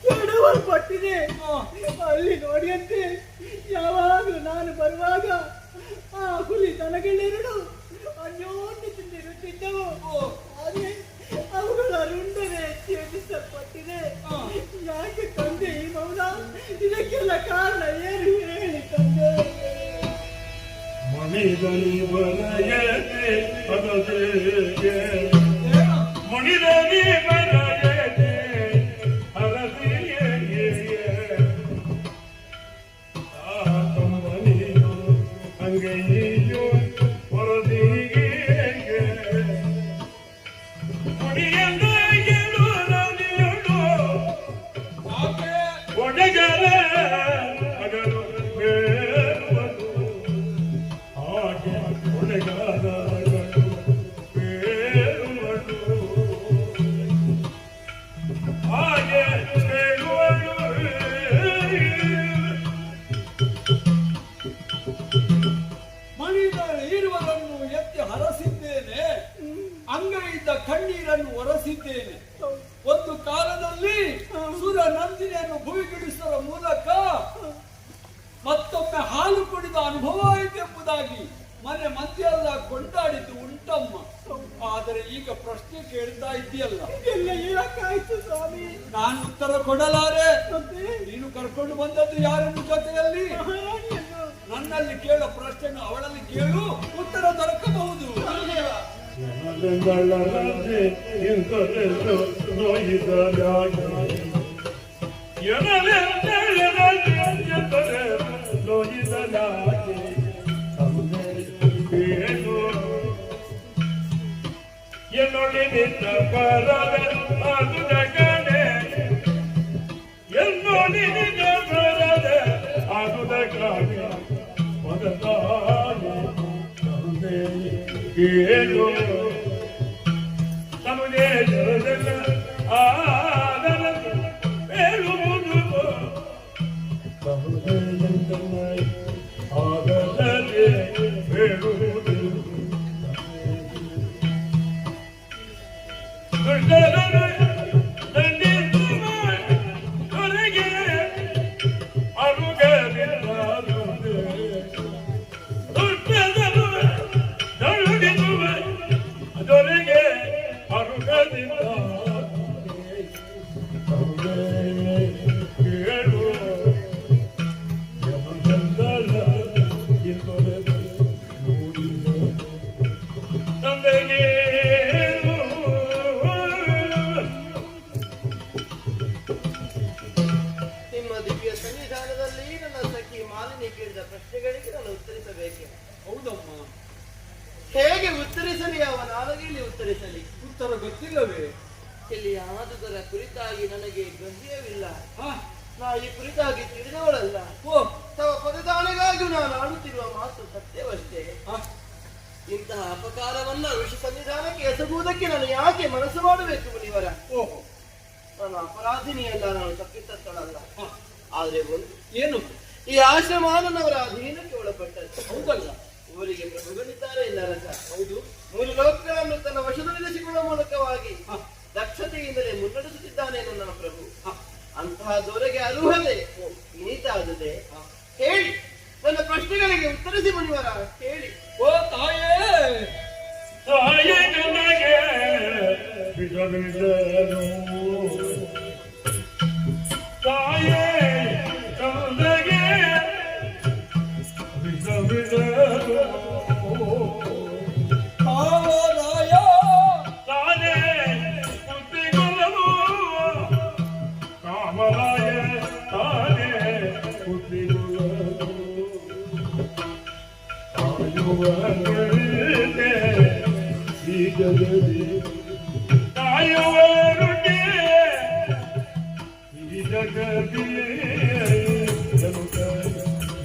ಕೆಡವಲ್ಪಟ್ಟಿದೆ. ಅಲ್ಲಿ ನೋಡಿಯಂತೆ ಯಾವಾಗಲೂ ನಾನು ಬರುವಾಗ ಆ ಹುಲಿ ದನಗಳೆರಡು ಅನ್ಯೋನ್ಯದಿಂದ ಇರುತ್ತಿದ್ದವು. ಆದ್ರೆ ಅವುಗಳ ರುಂಡವೇ ಛೇದಿಸಲ್ಪಟ್ಟಿದೆ. ಯಾಕೆ ತಂದೆ ಈ ಮೌನ? ಇದಕ್ಕೆಲ್ಲ ಕಾರಣ ಏನು ಹೇಳಿ ತಂದೆ? ಮಣಿದನಿ ಬರೆಯದೆ ಅದಕ್ಕೆ ಮಣಿದನಿ ಬರೆಯದೆ ಅರಸಿಯೇ ಕಂಬನಿಯು ಅಂಗೈಯು ಹೊರದಿಗೆ ಮಣಿಯಂದ ಗೆಳು ನದಿಯಳು ಒಡೆಗರ ಅಗಲು ಇರುವರನ್ನು ಎತ್ತಿ ಹರಸಿದ್ದೇನೆ, ಅಂಗೈಯಿಂದ ಕಣ್ಣೀರನ್ನು ಒರೆಸಿದ್ದೇನೆ. ಒಂದು ಕಾಲದಲ್ಲಿ ಸುರ ನಂದಿನಿಯನ್ನು ಭುವಿಗಿಳಿಸುವ ಮೂಲಕ ಮತ್ತೊಮ್ಮೆ ಹಾಲು ಕುಡಿದ ಅನುಭವ ಆಯಿತೆಂಬುದಾಗಿ ಮನೆ ಮಂದಿಯೆಲ್ಲ ಕೊಂಡಾಡಿದ್ದು ಉಂಟಮ್ಮ. ಆದರೆ ಈಗ ಪ್ರಶ್ನೆ ಕೇಳ್ತಾ ಇದೆಯಲ್ಲ, ಏನಕ್ಕಾಯ್ತು ಸ್ವಾಮಿ? ನಾನು ಉತ್ತರ ಕೊಡಲಾರೆ. ನೀನು ಕರ್ಕೊಂಡು ಬಂದದ್ದು ಯಾರನ್ನು ಜೊತೆಯಲ್ಲಿ? ನನ್ನಲ್ಲಿ ಕೇಳೋ ಪ್ರಶ್ನೆಯನ್ನು ಅವಳಲ್ಲಿ ಕೇಳು, ಉತ್ತರ ದೊರಕಬಹುದು. என்னொழி நின்ற பரத அதுதகனே என்னொழி நின்ற பரத அதுதகனே மததாயே கருணே ஏலோ ಸಮುದೇ ಜರದಲ್ಲ ಆದಲ ಬೇಳುವುದು ಕರುಣೆ ಎಂದಲ್ಲ ಆದಲೇ ಬೇಳುವುದು ಪ್ರಶ್ನೆಗಳಿಗೆ ನಾನು ಉತ್ತರಿಸಬೇಕೆ? ಹೌದಮ್ಮ. ಹೇಗೆ ಉತ್ತರಿಸಲಿ? ಅವನಾಗಿ ಉತ್ತರಿಸಲಿ? ಉತ್ತರ ಗೊತ್ತಿಲ್ಲವೇ? ಇಲ್ಲಿ ಆದುದರ ಕುರಿತಾಗಿ ನನಗೆ ಗ್ರಹ್ಯವಿಲ್ಲ. ನಾ ಈ ಕುರಿತಾಗಿ ತಿಳಿದವಳಲ್ಲ. ತವ ಪದದಾನೆಗಾಗಿ ನಾನು ಆಡುತ್ತಿರುವ ಮಾತು ಸತ್ಯವಷ್ಟೇ. ಇಂತಹ ಅಪಕಾರವನ್ನ ಋಷಿ ಸನ್ನಿಧಾನಕ್ಕೆ ಎಸಗುವುದಕ್ಕೆ ನಾನು ಯಾಕೆ ಮನಸ್ಸು ಮಾಡಬೇಕು ಮುನಿವರ? ನಾನು ಅಪರಾಧಿನಿಯಲ್ಲ, ನಾನು ತಪ್ಪಿತಸ್ಥಳಲ್ಲ. ಆದ್ರೆ ಒಂದು ಏನು, ಈ ಆಶ್ರಮ ನನ್ನವರ ಅಧೀನಕ್ಕೆ ಒಳಪಟ್ಟದ್ದು. ಹೌದಲ್ಲ? ಊರಿಗೆ ಪ್ರಭುಗಳಿದ್ದಾರೆ ಇಲ್ಲ ರಸ. ಹೌದು, 3 ಲೋಕಗಳನ್ನು ತನ್ನ ವಶದಲ್ಲಿರಿಸಿಕೊಳ್ಳುವ ಮೂಲಕವಾಗಿ ದಕ್ಷತೆಯಿಂದಲೇ ಮುನ್ನಡೆಸುತ್ತಿದ್ದಾನೆ ನನ್ನ ಪ್ರಭು. ಅಂತಹ ದೊರೆಗೆ ಅರ್ಹತೆ ಇನಿತಾಗಿದೆ. ಹೇಳಿ, ನನ್ನ ಪ್ರಶ್ನೆಗಳಿಗೆ ಉತ್ತರಿಸಿ ಮುನಿವರ, ಹೇಳಿ. ಓ ತಾಯೇ, ತಾಯೇ ನನಗೆ ಬಿಡಬಿಡನು, ತಾಯೇ ನನಗೆ ಬಿಡಬಿಡನು, ತಾವರಾಯ ತಾನೇ ಬುದ್ಧಿಗುಣವು, ಕಾಮರಾಯ ತಾನೇ ಬುದ್ಧಿಗುಣವು, ಕಾಯುವವರಿಗೆ ಈ ಜಗದಿ ಕಾಯುವವರಿಗೆ ಈ ಜಗದಿ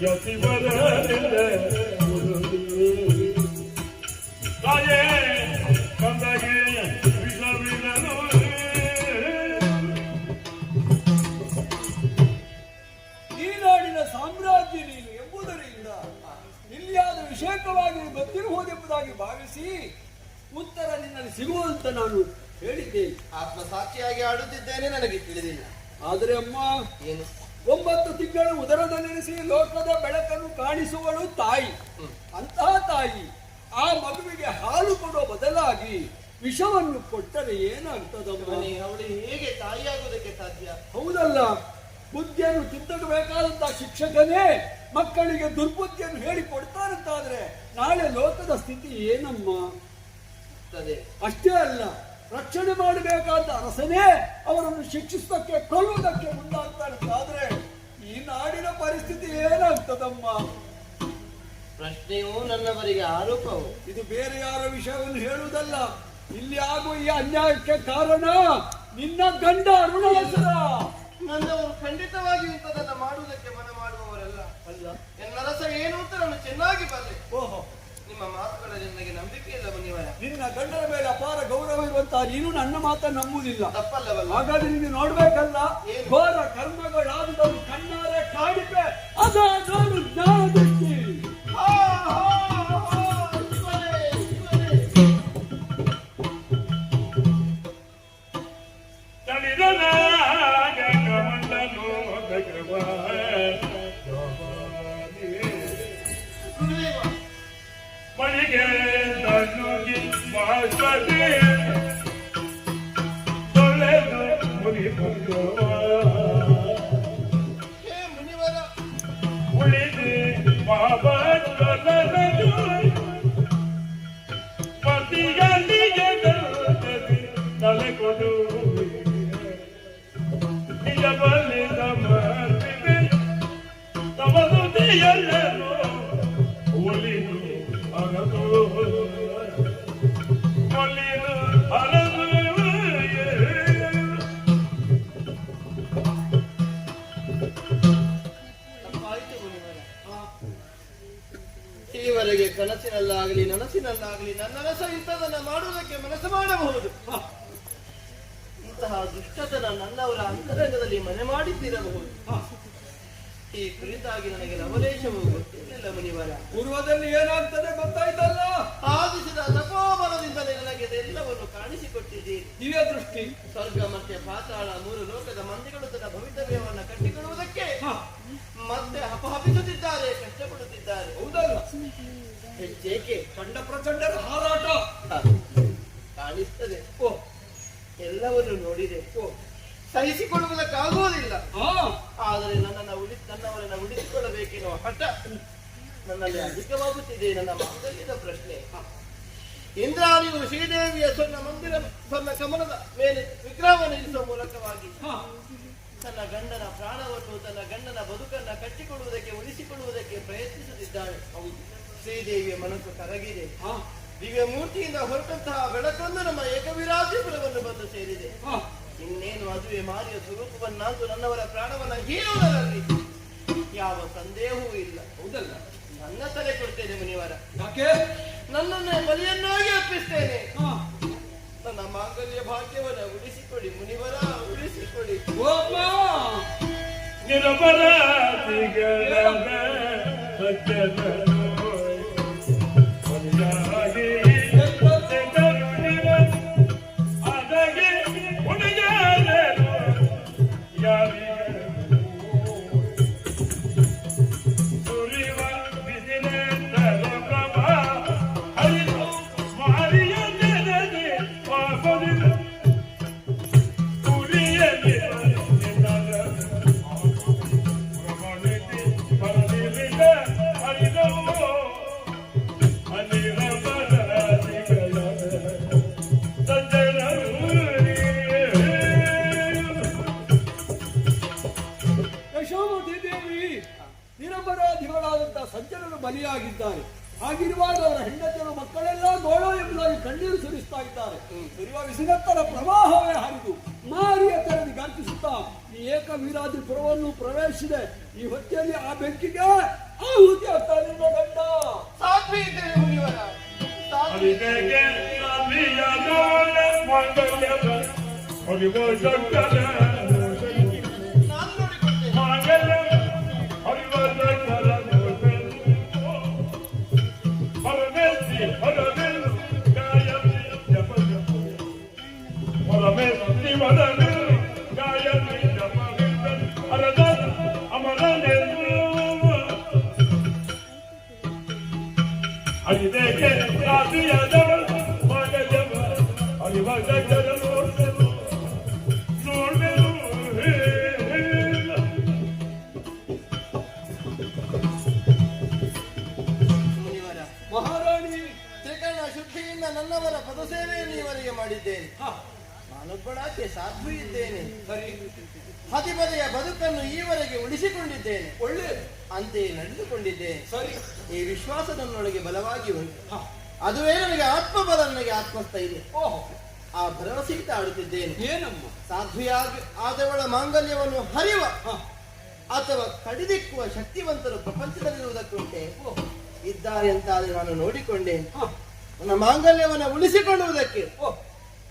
ಯತಿ ಬರಲಿಲ್ಲ ತಾಯೇ ಕಂದಗೆ ವಿಷವಿದನು. ಈ ನಾಡಿನ ಸಾಮ್ರಾಜ್ಯ ನೀನು ಎಂಬುದರಿಂದ ಇಲ್ಲಿಯಾದ ವಿಷೇಕವಾಗಿ ಗೊತ್ತಿರುವುದೆಂಬುದಾಗಿ ಭಾವಿಸಿ ಉತ್ತರ ನಿನ್ನಲ್ಲಿ ಸಿಗುವಂತ ನಾನು ಹೇಳಿದ್ದೇನೆ. ಆತ್ಮಸಾಕ್ಷಿಯಾಗಿ ಆಡುತ್ತಿದ್ದೇನೆ, ನನಗೆ ತಿಳಿದಿಲ್ಲ. ಆದರೆ ಅಮ್ಮ, ಏನು? 9 ತಿಂಗಳು ಉದರದಲ್ಲಿರಿಸಿ ಲೋಕದ ಬೆಳಕನ್ನು ಕಾಣಿಸುವಳು ತಾಯಿ. ಅಂತಹ ತಾಯಿ ಆ ಮಗುವಿಗೆ ಹಾಲು ಕೊಡುವ ಬದಲಾಗಿ ವಿಷವನ್ನು ಕೊಟ್ಟರೆ ಏನಾಗ್ತದಮ್ಮ? ಅವಳು ಹೇಗೆ ತಾಯಿಯಾಗುವುದಕ್ಕೆ ಸಾಧ್ಯ? ಹೌದಲ್ಲ, ಬುದ್ಧಿಯನ್ನು ತಿದ್ದಬೇಕಾದಂತಹ ಶಿಕ್ಷಕನೇ ಮಕ್ಕಳಿಗೆ ದುರ್ಬುದ್ಧಿಯನ್ನು ಹೇಳಿಕೊಡ್ತಾರಂತಾದ್ರೆ ನಾಳೆ ಲೋಕದ ಸ್ಥಿತಿ ಏನಮ್ಮ? ಅಷ್ಟೇ ಅಲ್ಲ, ರಕ್ಷಣೆ ಮಾಡಬೇಕಾದ ಅರಸನೇ ಅವರನ್ನು ಶಿಕ್ಷಿಸಕ್ಕೆ ಕೊಲ್ಲುವುದಕ್ಕೆ ಮುಂದಾಗ್ತಾರಂತಾದ್ರೆ ಈ ನಾಡಿನ ಪರಿಸ್ಥಿತಿ ಏನಾಗ್ತದಮ್ಮ? ಪ್ರಶ್ನೆಯು ನನ್ನವರಿಗೆ ಆರೋಪವು. ಇದು ಬೇರೆ ಯಾರ ವಿಷಯವನ್ನು ಹೇಳುವುದಲ್ಲ. ಇಲ್ಲಿ ಆಗುವ ಈ ಅನ್ಯಾಯಕ್ಕೆ ಕಾರಣ ನಿನ್ನ ಗಂಡ ಅರುಣಾಸುರ. ನನ್ನವರು ಖಂಡಿತವಾಗಿ ಇಂಥದನ್ನ ಮಾಡುವುದಕ್ಕೆ ಮನ ಮಾಡುವವರಲ್ಲ ಅಲ್ಲ. ನನ್ನ ರಸ ಏನು ಅಂತ ನಾನು ಚೆನ್ನಾಗಿ ಬಲ್ಲೆ. ಓಹೋ, ನಿಮ್ಮ ಮಾತುಗಳಲ್ಲಿ ನನಗೆ ನಂಬಿಕೆ ಇಲ್ಲ ಮುನಿವರ. ನಿನ್ನ ಗಂಡನ ಮೇಲೆ ಅಪಾರ ಗೌರವ ಇರುವಂತಹ ನೀನು ನನ್ನ ಮಾತನ್ನು ನಂಬುವುದಿಲ್ಲ. ತಪ್ಪಲ್ಲವಲ್ಲ? ಹಾಗಾದ್ರೆ ನೀನು ನೋಡ್ಬೇಕಲ್ಲ, ಏನು? ಘೋರ ಕರ್ಮಗಳಾದವರು ಕಣ್ಣಾರೆ ಕಾಣಿಕೆ ಅದ ನೋಡು ಜ್ಞಾನದೃಷ್ಟಿ. ಮಳಿಗೆ ತನ್ನುಗಿ ಮಾಸ್ಪತಿ ತೊಳೆದು ಮುನಿಪುವ ಹೇ ಮುನಿವರ, ಉಳಿದು ಮಾಬತ್ತಲದು ಪತಿಯಲ್ಲಿಗೆ ತಲೆ ಕೊಡು ನಿಜ ಬಲ್ಲಿದ ಮರ್ತಿದೆ ತಮದುದಿಯಲ್ಲನು ಒಲಿದು ಅರದು ಒಲಿದು ಅರದು. ತಪ್ಪಾಯಿತು ಮುನಿವರ. ಈವರೆಗೆ ಕನಸಿನಲ್ಲಾಗಲಿ ನನಸಿನಲ್ಲಾಗಲಿ ನನ್ನ ರಸ ಇಂಥದನ್ನ ಮಾಡುವುದಕ್ಕೆ ಮನಸ್ಸು ಮಾಡಬಹುದು. ಇಂತಹ ದುಷ್ಟತನ ನನ್ನವರ ಅಂತರಂಗದಲ್ಲಿ ಮನೆ ಮಾಡಿದ್ದಿರಬಹುದು. ಈ ಕುರಿತಾಗಿ ನನಗೆ ಲವಲೇಶವು ಗೊತ್ತಿರಲಿಲ್ಲ ಮುನಿವರ. ಪೂರ್ವದಲ್ಲಿ ಏನಾಗ್ತದೆ ಗೊತ್ತಾಯ್ತಲ್ಲ? ಆದಿಸಿದ ತಪೋಬಲದಿಂದಲೇ ನನಗೆ ಇದೆಲ್ಲವನ್ನು ಕಾಣಿಸಿಕೊಟ್ಟಿದ್ದೀರಿ. ದಿವ್ಯ ದೃಷ್ಟಿ, ಸ್ವರ್ಗ ಮತ್ತೆ ಪಾತಾಳ 3 ಲೋಕದ ಮಂದಿಗಳು ತನ್ನ ಭವಿತವ್ಯವನ್ನು ಕಟ್ಟಿಕೊಳ್ಳುವುದಕ್ಕೆ ಮತ್ತೆ ಹಪಹಪಿಸುತ್ತಿದ್ದಾರೆ, ಕಷ್ಟಪಡುತ್ತಿದ್ದಾರೆ. ಹೌದಲ್ಲ? ಹೆಚ್ಚೇಕೆ ಚಂಡ ಪ್ರಚಂಡರ ಹಾರಾಟ ಕಾಣಿಸ್ತದೆ. ಓ, ಎಲ್ಲವನ್ನು ನೋಡಿದೆ. ಸಹಿಸಿಕೊಳ್ಳುವುದಕ್ಕಾಗುವುದಿಲ್ಲ. ಆದರೆ ನನ್ನವರನ್ನ ಉಳಿಸಿಕೊಳ್ಳಬೇಕೆನ್ನುವ ಹಠ ನನ್ನಲ್ಲಿ ಅಧಿಕವಾಗುತ್ತಿದೆ. ನನ್ನ ಮಾಂಗಲ್ಯದ ಪ್ರಶ್ನೆ. ಇಂದ್ರಾಣಿಯು ಶ್ರೀದೇವಿಯ ಸ್ವರ್ಣ ಕಮಲದ ಮೇಲೆ ವಿಗ್ರಹವನ್ನು ಇರಿಸುವ ಮೂಲಕವಾಗಿ ತನ್ನ ಗಂಡನ ಪ್ರಾಣವನ್ನು, ತನ್ನ ಗಂಡನ ಬದುಕನ್ನ ಕಟ್ಟಿಕೊಳ್ಳುವುದಕ್ಕೆ, ಉಳಿಸಿಕೊಳ್ಳುವುದಕ್ಕೆ ಪ್ರಯತ್ನಿಸುತ್ತಿದ್ದಾಳೆ. ಶ್ರೀದೇವಿಯ ಮನಸ್ಸು ಕರಗಿದೆ. ದಿವ್ಯ ಮೂರ್ತಿಯಿಂದ ಹೊರಟಂತಹ ಬೆಳಕನ್ನು ನಮ್ಮ ಏಕವಿರಾಜಪುರವನ್ನು ಬಂದು ಸೇರಿದೆ. ಇನ್ನೇನು ಅದುವೆ ಮಾರಿಯ ಸ್ವರೂಪವನ್ನಾದು ನನ್ನವರ ಪ್ರಾಣವನ್ನ ಹೀರುವುದರಲ್ಲಿ ಯಾವ ಸಂದೇಹವೂ ಇಲ್ಲ. ಹೌದಲ್ಲ? ನನ್ನ ತಲೆ ಕೊಡ್ತೇನೆ ಮುನಿವರ. ಯಾಕೆ? ನನ್ನನ್ನೇ ಬಲಿಯನ್ನಾಗಿ ಅರ್ಪಿಸ್ತೇನೆ. ಹಾ. ನನ್ನ ಮಾಂಗಲ್ಯ ಭಾಗ್ಯವನ್ನ ಉಳಿಸಿಕೊಡಿ ಮುನಿವರ, ಉಳಿಸಿಕೊಡಿ. ನಿರಪರಾಧಿಗಳ ಸತ್ಯದ ಅದಗೆ ಹುಡುಗಾದರು ಸುರಿವ ಬಿಸಿಲೆಂದರೆ ಪ್ರಭಾ ಹರಿದು ಮಾರಿಯ ನೆನೆದೆ ಪಾಪದಿಂದ ಉರಿಯದೆ ಯಶೋಮತಿ ದೇವಿ ನಿರಪರಾಧಿಗಳಾದಂತಹ ಸಜ್ಜನರು ಬಲಿಯಾಗಿದ್ದಾರೆ. ಹಾಗಿರುವಾಗ ಅವರ ಹೆಂಡತಿಯರು ಮಕ್ಕಳೆಲ್ಲ ಗೋಳೋ ಎಂಬುದಾಗಿ ಕಣ್ಣೀರು ಸುರಿಸ್ತಾ ಇದ್ದಾರೆ. ಸುರಿಯುವ ವಿಸಿಗತ್ತರ ಪ್ರವಾಹವೇ ಹರಿದು ಮಾರಿಯ ತೆರೆದು ಗರ್ಜಿಸುತ್ತಾ ಈ ಏಕವೀರಾದಿ ಪುರವನ್ನು ಪ್ರವೇಶಿಸಿದೆ. ಈ ಹೊತ್ತಿಯಲ್ಲಿ ಆ ಬೆಂಕಿಗೆ ಆಹುತಿ ಆಗ್ತಾ ನಿಮ್ಮ ಗಂಡ. ಸಾಧ್ವಿ ಇದ್ದೇನೆ ಮುನಿವರ, ಸಾಧ್ವಿ. ನಾನು ನೋಡಿಕೊಳ್ತೇನೆ. ಮುನಿವರ, ಮಹಾರಾಣಿ ತ್ರಿಕರಣ ಶುದ್ಧಿಯಿಂದ ನನ್ನವರ ಪದಸೇವೆಯನ್ನು ಇವರಿಗೆ ಮಾಡಿದ್ದೇನೆ. ನಾನೊಬ್ಬಳಾಕೆ ಸಾಧ್ವಿ ಇದ್ದೇನೆ. ಹದಿಪದೆಯ ಬದುಕನ್ನು ಈವರೆಗೆ ಉಳಿಸಿಕೊಂಡಿದ್ದೇನೆ. ಒಳ್ಳೆ ಅಂತೆಯೇ ನಡೆದುಕೊಂಡಿದ್ದೇನೆ. ಸರಿ. ಈ ವಿಶ್ವಾಸ ನನ್ನೊಳಗೆ ಬಲವಾಗಿ ಉಂಟು. ಅದುವೇ ನನಗೆ ಆತ್ಮಬಲ, ನನಗೆ ಆತ್ಮಸ್ಥೈರ್ಯ. ಓಹೋ, ಆ ಭರವಸೆಯಿಂದ ಆಡುತ್ತಿದ್ದೇನೆ. ಏನಮ್ಮ? ಸಾಧ್ವಿಯಾಗಿ ಆದವಳ ಮಾಂಗಲ್ಯವನ್ನು ಹರಿವ ಅಥವಾ ಕಡಿದಿಕ್ಕುವ ಶಕ್ತಿವಂತರು ಪ್ರಪಂಚದಲ್ಲಿರುವುದಕ್ಕುಂಟೆ ಇದ್ದಾರೆ ಅಂತಾದ್ರೆ ನಾನು ನೋಡಿಕೊಂಡೆ. ನನ್ನ ಮಾಂಗಲ್ಯವನ್ನು ಉಳಿಸಿಕೊಳ್ಳುವುದಕ್ಕೆ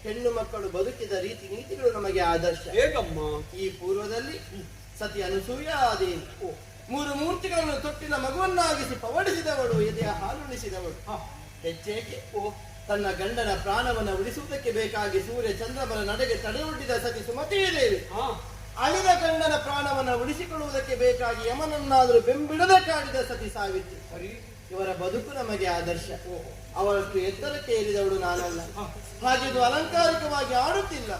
ಹೆಣ್ಣು ಮಕ್ಕಳು ಬದುಕಿದ ರೀತಿ ನೀತಿಗಳು ನಮಗೆ ಆದರ್ಶ. ಹೇಗಮ್ಮ? ಈ ಪೂರ್ವದಲ್ಲಿ ಸತಿ ಅನಸೂಯಾದೇವಿ 3 ಮೂರ್ತಿಗಳನ್ನು ತೊಟ್ಟಿನ ಮಗುವನ್ನಾಗಿಸಿ ಪವಡಿಸಿದವಳು, ಎದೆಯ ಹಾಲುಣಿಸಿದವಳು. ಹೆಚ್ಚೇಕೆ ತನ್ನ ಗಂಡನ ಪ್ರಾಣವನ್ನು ಉಳಿಸುವುದಕ್ಕೆ ಬೇಕಾಗಿ ಸೂರ್ಯ ಚಂದ್ರಮನ ನಡೆಗೆ ತಡೆಯೊಡ್ಡಿದ ಸತಿ ಸುಮತೀದೇವಿ ಅಳಿದ ಗಂಡನ ಪ್ರಾಣವನ್ನು ಉಳಿಸಿಕೊಳ್ಳುವುದಕ್ಕೆ ಬೇಕಾಗಿ ಯಮನನ್ನಾದರೂ ಬೆಂಬಿಡದೆ ಕಾಡಿದ ಸತಿ ಸಾವಿತ್ರಿ. ಇವರ ಬದುಕು ನಮಗೆ ಆದರ್ಶ. ಅವರಷ್ಟು ಎತ್ತರಕ್ಕೆ ಏರಿದವಳು ನಾನಲ್ಲ. ಹಾಗಿದು ಅಲಂಕಾರಿಕವಾಗಿ ಆಡುತ್ತಿಲ್ಲ.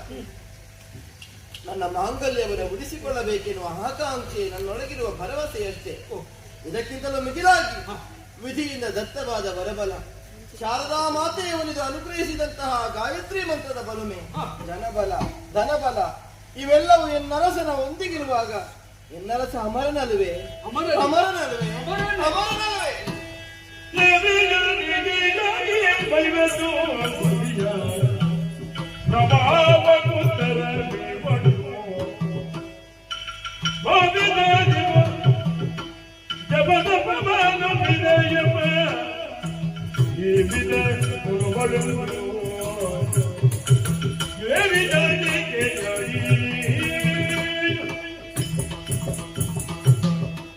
ನನ್ನ ಮಾಂಗಲ್ಯವನ್ನು ಉಳಿಸಿಕೊಳ್ಳಬೇಕೆನ್ನುವ ಆಕಾಂಕ್ಷೆ ನನ್ನೊಳಗಿರುವ ಭರವಸೆಯಷ್ಟೇ. ಇದಕ್ಕಿಂತಲೂ ಮಿಗಿಲಾಗಿ ವಿಧಿಯಿಂದ ದತ್ತವಾದ ವರಬಲ, ಶಾರದಾ ಮಾತೆಯ ಒಲಿದು ಅನುಗ್ರಹಿಸಿದಂತಹ ಗಾಯತ್ರಿ ಮಂತ್ರದ ಬಲುಮೆ, ಜನಬಲ, ಧನಬಲ ಇವೆಲ್ಲವೂ ಎನ್ನರಸನ ಒಂದಿಗಿರುವಾಗ ಎನ್ನರಸ ಅಮರನಲ್ವೇ? ಅಮರನಲ್ವೇ? ಅಮರನಲ್ವೇ?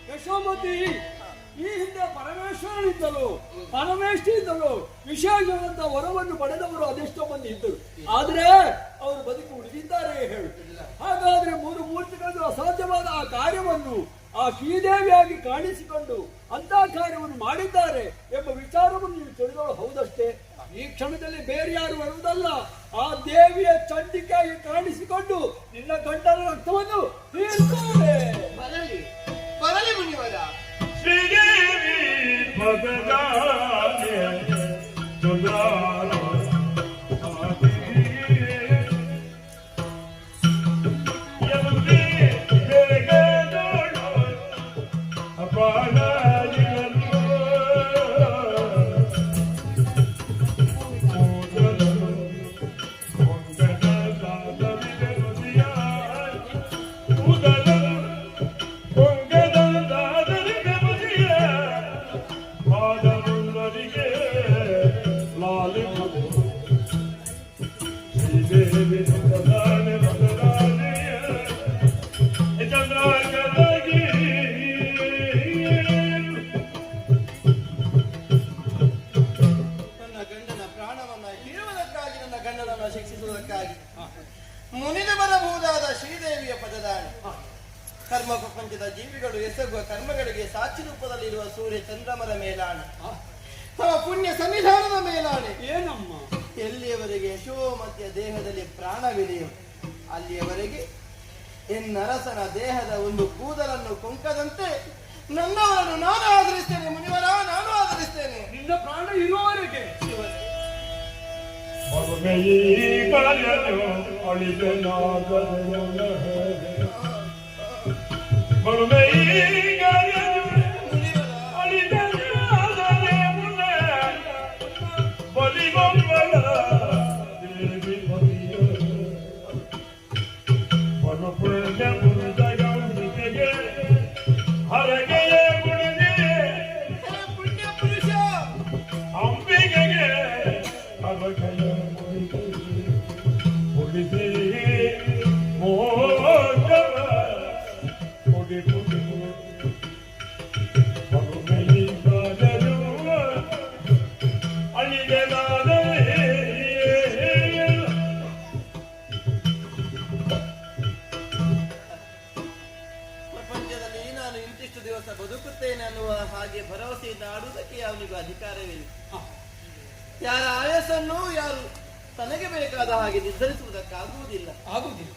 ಯಶೋಮತಿ, ಈ ಹಿಂದೆ ಪರಮೇಶ್ವರನಿದ್ದಲು ಪರಮೇಷ್ಠಿಯಿಂದಲೂ ವಿಶೇಷವಾದಂತಹ ವರವನ್ನು ಪಡೆದವರು ಅದೆಷ್ಟೋ ಮಂದಿ ಇದ್ದರು. ಆದ್ರೆ ಅವರು ಬದುಕು ಉಳಿದಿದ್ದಾರೆ ಹೇಳು. ಹಾಗಾದ್ರೆ 3 ಮೂರ್ತಿಗಳು ಅಸಾಧ್ಯವಾದ ಆ ಕಾರ್ಯವನ್ನು ಆ ಶ್ರೀದೇವಿಯಾಗಿ ಕಾಣಿಸಿಕೊಂಡು ಅಂತ ಕಾರ್ಯವನ್ನು ಮಾಡಿದ್ದಾರೆ ಎಂಬ ವಿಚಾರವನ್ನು ನೀವು ತಿಳಿದವರು ಹೌದಷ್ಟೇ. ಈ ಕ್ಷಣದಲ್ಲಿ ಬೇರೆ ಯಾರು ಬರುವುದಲ್ಲ, ಆ ದೇವಿಯ ಚಂಡಿಕೆಯಾಗಿ ಕಾಣಿಸಿಕೊಂಡು ನಿನ್ನ ಗಂಡನ ರಕ್ತವನ್ನು ತೀರ್ತಾರೆ. ಬರಲಿ ಬರಲಿ ಮುನಿವರ. ಶ್ರೀದೇವಿ ಪದಗಾನೆ ಚಂದ್ರಾನ ಎಂದೇ ಬೆಳಗದೋಳು ಅಪಾನಾಜಿಗಳು ಒಂದನ ಸಾಧವಿದೆ ಕಿರಣಗಳಿಗೆ ಸಾಕ್ಷಿ ರೂಪದಲ್ಲಿರುವ ಸೂರ್ಯ ಚಂದ್ರಮರ ಮೇಲಾಣೆ, ಆ, ತಮ್ಮ ಪುಣ್ಯ ಸನ್ನಿಧಾನದ ಮೇಲಾಣೆ, ಏನಮ್ಮ? ಎಲ್ಲಿಯವರೆಗೆ ಯಶೋಮತಿಯ ದೇಹದಲ್ಲಿ ಪ್ರಾಣವಿದೆಯೋ ಅಲ್ಲಿಯವರೆಗೆ ಎನ್ನರಸನ ದೇಹದ ಒಂದು ಕೂದಲನ್ನು ಕೊಂಕದಂತೆ ನನ್ನವರನ್ನು ನಾನು ಆಧರಿಸ್ತೇನೆ. ಮುನಿವರ, ನಾನು ಆಧರಿಸ್ತೇನೆ. ನಿನ್ನ ಪ್ರಾಣ ಇರುವವರೆಗೆ ಪುಣ್ಯ ಪುರುಷ, ಪ್ರಪಂಚದಲ್ಲಿ ನಾನು ಇಂತಿಷ್ಟು ದಿವಸ ಬದುಕುತ್ತೇನೆ ಅನ್ನುವ ಹಾಗೆ ಭರವಸೆಯಿಂದ ಆಡುವುದಕ್ಕೆ ಅವನಿಗೂ ಅಧಿಕಾರವಿಲ್ಲ. ಯಾರ ಆಯಸ್ಸನ್ನು ಯಾರು ತನಗೆ ಬೇಕಾದ ಹಾಗೆ ನಿರ್ಧರಿಸುವುದಕ್ಕಾಗುವುದಿಲ್ಲ. ಆಗುದಿಲ್ಲ.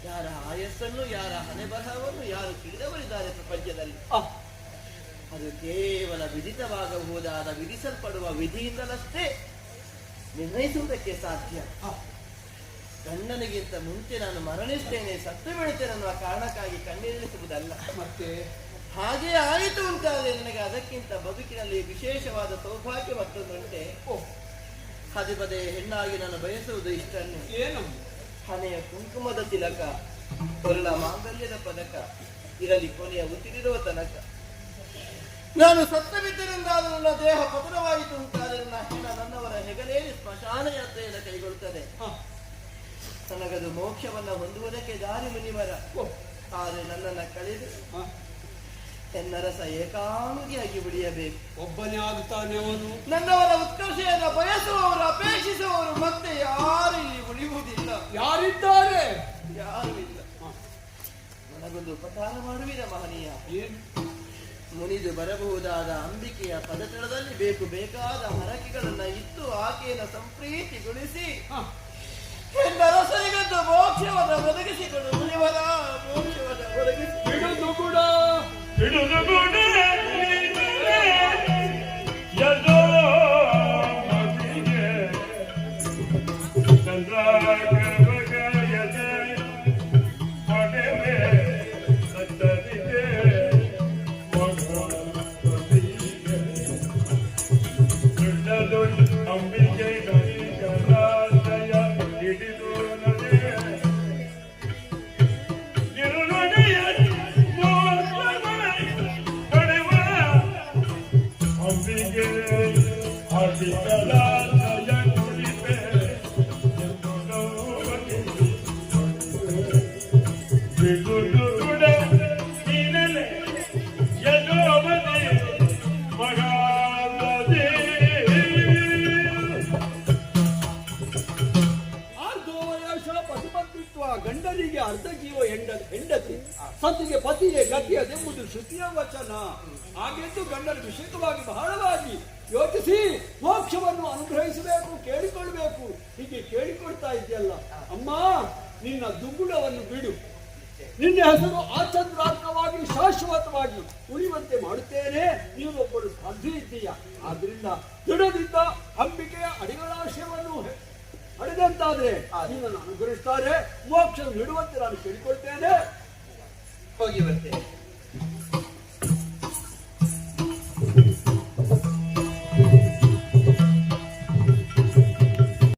ಯಾರ ಆಯಸ್ಸನ್ನು, ಯಾರ ಹಣೆ ಬರಹವನ್ನು ಯಾರು ತಿಳಿದವರಿದ್ದಾರೆ ಪ್ರಪಂಚದಲ್ಲಿ, ಆ, ಅದು ಕೇವಲ ವಿಧಿತವಾಗಬಹುದಾದ ವಿಧಿಸಲ್ಪಡುವ ವಿಧಿಯಿಂದಲಷ್ಟೇ ನಿರ್ಣಯಿಸುವುದಕ್ಕೆ ಸಾಧ್ಯ. ಆ, ಗಂಡನಿಗಿಂತ ಮುಂಚೆ ನಾನು ಮರಣಿಸ್ತೇನೆ, ಸತ್ತು ಬೀಳುತ್ತೇನೆ ಅನ್ನುವ ಕಾರಣಕ್ಕಾಗಿ ಕಣ್ಣೀರಿಸುವುದಲ್ಲ. ಮತ್ತೆ ಹಾಗೆ ಆಯಿತು ಅಂತಾದ್ರೆ ನನಗೆ ಅದಕ್ಕಿಂತ ಬದುಕಿನಲ್ಲಿ ವಿಶೇಷವಾದ ಸೌಭಾಗ್ಯ ಮತ್ತೊಂದುಂಟೆ. ಓ, ಪದೇ ಪದೇ ಹೆಣ್ಣಾಗಿ ನಾನು ಬಯಸುವುದು ಇಷ್ಟನ್ನೇ. ಏನಮ್ಮ? ಹಣೆಯ ಕುಂಕುಮದ ತಿಲಕ, ಕೊರಳ ಮಾಂಗಲ್ಯದ ಪದಕ ಇರಲಿ ಕೊನೆಯ ಉಸಿರಿರುವ ತನಕ. ನಾನು ಸತ್ತ ಬಿದ್ದರಿಂದಾದ ನನ್ನ ದೇಹ ಪತನವಾಯಿತು ಅಂತಾದರೆ ನನ್ನ ಹೆಣ ನನ್ನವರ ಹೆಗಲೇರಿ ಸ್ಮಶಾನ ಯಾತ್ರೆಯನ್ನು ಕೈಗೊಳ್ಳುತ್ತದೆ. ಆ, ನನಗದು ಮೋಕ್ಷವನ್ನ ಹೊಂದುವುದಕ್ಕೆ ದಾರಿ ಮುನಿವರ. ಓ, ಆದರೆ ನನ್ನನ್ನು ಕಳೆದು ಆ, ಎನ್ನರಸ ಏಕಾಂಗಿಯಾಗಿ ಉಳಿಯಬೇಕು. ಒಬ್ಬನೇ ಆಗುತ್ತಾನೆ ಅವನು. ನನ್ನವರ ಉತ್ಕರ್ಷೆಯನ್ನು ಬಯಸುವವರು, ಅಪೇಕ್ಷಿಸುವವರು ಮತ್ತೆ ಯಾರು ಇಲ್ಲಿ ಉಳಿಯುವುದಿಲ್ಲ. ಯಾರಿದ್ದಾರೆ? ಯಾರು ಇಲ್ಲ. ನನಗೊಂದು ಉಪಕಾರ ಮಾಡುವಿರ ಮಹನೀಯ. ಏನು? ಮುನಿದು ಬರಬಹುದಾದ ಅಂಬಿಕೆಯ ಪದತಳದಲ್ಲಿ ಬೇಕಾದ ಹರಕೆಗಳನ್ನ ಇಟ್ಟು ಆಕೆಯನ್ನು ಸಂಪ್ರೀತಿಗೊಳಿಸಿ ಆ, ಎನ್ನರಸರಿಗಂದು ಮೋಕ್ಷವನ್ನು ಒದಗಿಸಿಕೊಂಡು ಮುನಿವರ ಮೋಕ್ಷವನ್ನು ಒದಗಿಸಿ ಬಿಡುದು ಕೂಡ ಗಂಡನಿಗೆ ಅರ್ಧ ಜೀವ ಹೆಂಡತಿ, ಸತಿಗೆ ಪತಿಯೇ ಗತಿಯದೆಂಬುದು ಶ್ರುತಿಯ ವಚನ. ಹಾಗೆಂದು ಗಂಡನ ವಿಷಯವಾಗಿ ಬಹಳವಾಗಿ ಯೋಚಿಸಿ ಮೋಕ್ಷವನ್ನು ಅನುಗ್ರಹಿಸಬೇಕು, ಕೇಳಿಕೊಳ್ಬೇಕು. ಹೀಗೆ ಕೇಳಿಕೊಳ್ತಾ ಇದೆಯಲ್ಲ ಅಮ್ಮ, ನಿನ್ನ ದುಗುಡವನ್ನು ಬಿಡು. ನಿನ್ನ ಹೆಸರು ಆಚಂದ್ರಾತ್ಮವಾಗಿ ಶಾಶ್ವತವಾಗಿ ಉಳಿಯುವಂತೆ ಮಾಡುತ್ತೇನೆ. ನೀನು ಒಬ್ಬರು ಸಾಧ್ಯ ಇದ್ದೀಯ. ಆದ್ರಿಂದ ದೃಢದಿಂದ ಅಂಬಿಕೆಯ ಅಡಿಗಳಾಶಯವನ್ನು ಪಡೆದಂತಾದ್ರೆ ನೀನನ್ನು ಅನುಗ್ರಹಿಸ್ತಾರೆ. ಮೋಕ್ಷ ನೀಡುವಂತೆ ನಾನು ಕೇಳಿಕೊಳ್ತೇನೆ. ಹೋಗಿ ಬರ್ತೇನೆ.